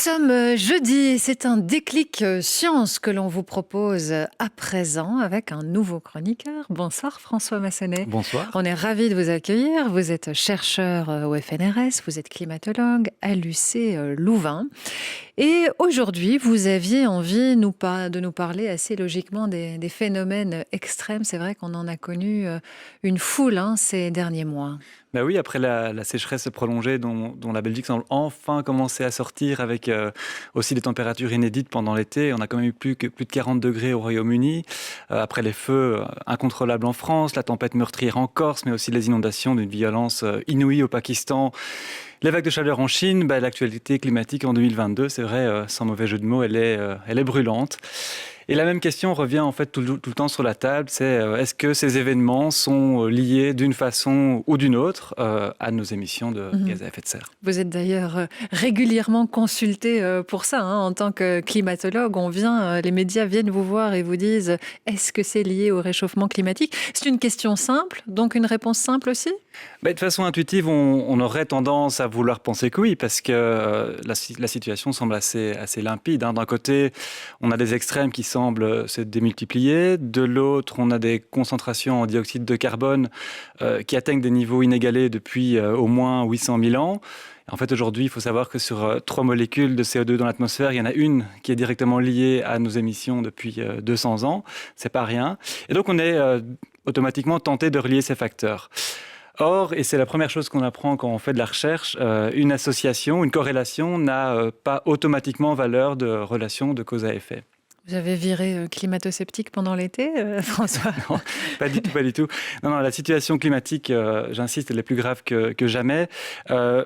sommes jeudi et c'est un déclic science que l'on vous propose à présent avec un nouveau chroniqueur. Bonsoir François Massonnet. Bonsoir. On est ravis de vous accueillir. Vous êtes chercheur au FNRS, vous êtes climatologue à l'UC Louvain. Et aujourd'hui, vous aviez envie de nous parler assez logiquement des phénomènes extrêmes. C'est vrai qu'on en a connu une foule ces derniers mois. Ben oui, après la sécheresse prolongée dont la Belgique semble enfin commencer à sortir avec aussi des températures inédites pendant l'été. On a quand même eu plus de 40 degrés au Royaume-Uni. Après les feux incontrôlables en France, la tempête meurtrière en Corse, mais aussi les inondations d'une violence inouïe au Pakistan. Les vagues de chaleur en Chine, l'actualité climatique en 2022, c'est vrai, sans mauvais jeu de mots, elle est brûlante. Et la même question revient en fait tout le temps sur la table, c'est est-ce que ces événements sont liés d'une façon ou d'une autre à nos émissions de gaz à effet de serre. Vous êtes d'ailleurs régulièrement consulté pour ça, en tant que climatologue. Les médias viennent vous voir et vous disent est-ce que c'est lié au réchauffement climatique? C'est une question simple, donc une réponse simple aussi? De façon intuitive, on aurait tendance à vouloir penser que oui, parce que la situation semble assez limpide. D'un côté, on a des extrêmes qui semblent se démultiplier. De l'autre, on a des concentrations en dioxyde de carbone qui atteignent des niveaux inégalés depuis au moins 800 000 ans. En fait, aujourd'hui, il faut savoir que sur 3 molécules de CO2 dans l'atmosphère, il y en a une qui est directement liée à nos émissions depuis 200 ans. C'est pas rien. Et donc, on est automatiquement tenté de relier ces facteurs. Or, et c'est la première chose qu'on apprend quand on fait de la recherche, une association, une corrélation n'a pas automatiquement valeur de relation de cause à effet. Vous avez viré climato-sceptique pendant l'été, François? Non, pas du tout. Non, la situation climatique, j'insiste, elle est plus grave que jamais.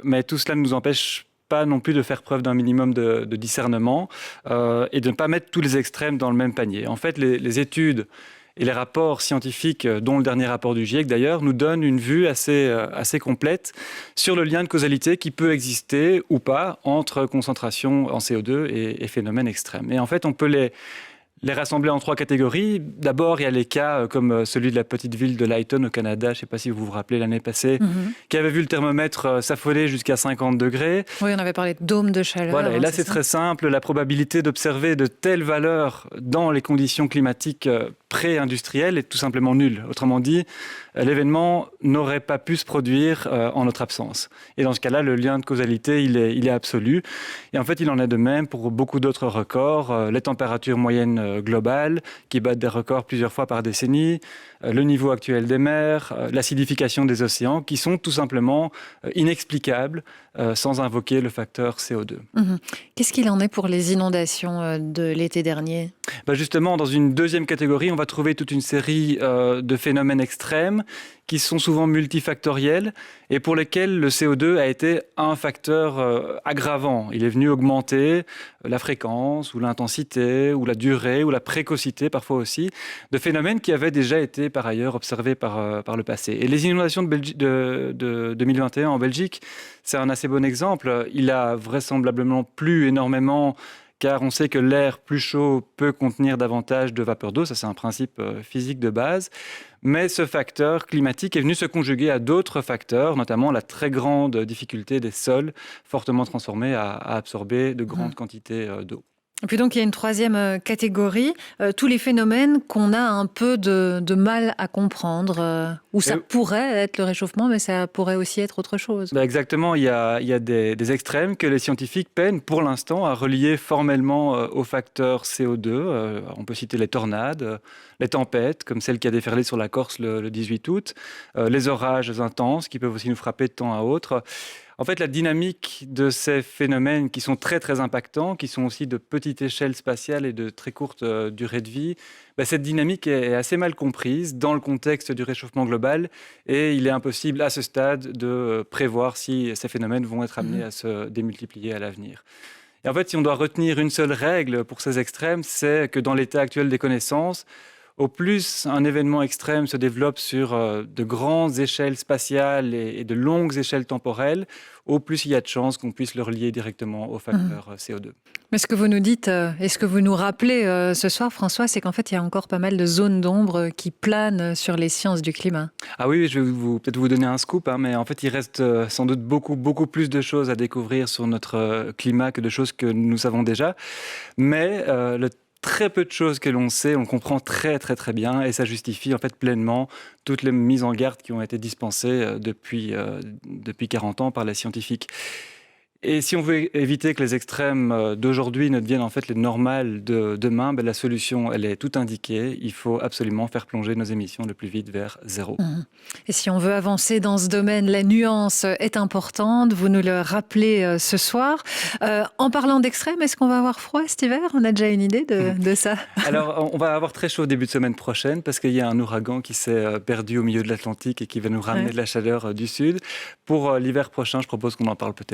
Mais tout cela ne nous empêche pas non plus de faire preuve d'un minimum de discernement et de ne pas mettre tous les extrêmes dans le même panier. En fait, les études et les rapports scientifiques, dont le dernier rapport du GIEC d'ailleurs, nous donnent une vue assez complète sur le lien de causalité qui peut exister ou pas entre concentration en CO2 et phénomènes extrêmes. Et en fait, on peut les rassembler en 3 catégories. D'abord, il y a les cas comme celui de la petite ville de Lytton au Canada, je ne sais pas si vous vous rappelez l'année passée, qui avait vu le thermomètre s'affoler jusqu'à 50 degrés. Oui, on avait parlé de dôme de chaleur. Voilà, et là c'est très simple, la probabilité d'observer de telles valeurs dans les conditions climatiques pré-industrielles est tout simplement nulle. Autrement dit, l'événement n'aurait pas pu se produire en notre absence. Et dans ce cas-là, le lien de causalité, il est absolu. Et en fait, il en est de même pour beaucoup d'autres records. Les températures moyennes globales, qui battent des records plusieurs fois par décennie, le niveau actuel des mers, l'acidification des océans, qui sont tout simplement inexplicables sans invoquer le facteur CO2. Qu'est-ce qu'il en est pour les inondations de l'été dernier? Justement, dans une deuxième catégorie, on va trouver toute une série de phénomènes extrêmes qui sont souvent multifactoriels et pour lesquels le CO2 a été un facteur aggravant. Il est venu augmenter la fréquence ou l'intensité ou la durée ou la précocité parfois aussi de phénomènes qui avaient déjà été par ailleurs observés par le passé. Et les inondations de 2021 en Belgique, c'est un assez bon exemple. Il a vraisemblablement plu énormément car on sait que l'air plus chaud peut contenir davantage de vapeur d'eau, ça c'est un principe physique de base, mais ce facteur climatique est venu se conjuguer à d'autres facteurs, notamment la très grande difficulté des sols fortement transformés à absorber de grandes quantités d'eau. Et puis donc il y a une troisième catégorie, tous les phénomènes qu'on a un peu de mal à comprendre, où ça pourrait être le réchauffement, mais ça pourrait aussi être autre chose. Exactement, il y a des extrêmes que les scientifiques peinent pour l'instant à relier formellement au facteur CO2. On peut citer les tornades, les tempêtes, comme celle qui a déferlé sur la Corse le 18 août, les orages intenses qui peuvent aussi nous frapper de temps à autre. En fait, la dynamique de ces phénomènes qui sont très, très impactants, qui sont aussi de petite échelle spatiale et de très courte durée de vie, cette dynamique est assez mal comprise dans le contexte du réchauffement global et il est impossible à ce stade de prévoir si ces phénomènes vont être amenés à se démultiplier à l'avenir. Et en fait, si on doit retenir une seule règle pour ces extrêmes, c'est que dans l'état actuel des connaissances, Au plus un événement extrême se développe sur de grandes échelles spatiales et de longues échelles temporelles, au plus il y a de chances qu'on puisse le relier directement au facteur CO2. Mais ce que vous nous dites et ce que vous nous rappelez ce soir, François, c'est qu'en fait, il y a encore pas mal de zones d'ombre qui planent sur les sciences du climat. Ah oui, je vais peut-être vous donner un scoop, hein, mais en fait, il reste sans doute beaucoup plus de choses à découvrir sur notre climat que de choses que nous savons déjà. Mais le très peu de choses que l'on sait, on comprend très bien, et ça justifie en fait pleinement toutes les mises en garde qui ont été dispensées depuis 40 ans par les scientifiques. Et si on veut éviter que les extrêmes d'aujourd'hui ne deviennent en fait les normales de demain, la solution, elle est toute indiquée. Il faut absolument faire plonger nos émissions le plus vite vers zéro. Et si on veut avancer dans ce domaine, la nuance est importante. Vous nous le rappelez ce soir. En parlant d'extrêmes, est-ce qu'on va avoir froid cet hiver? On a déjà une idée de ça? Alors, on va avoir très chaud au début de semaine prochaine parce qu'il y a un ouragan qui s'est perdu au milieu de l'Atlantique et qui va nous ramener de la chaleur du sud. Pour l'hiver prochain, je propose qu'on en parle peut-être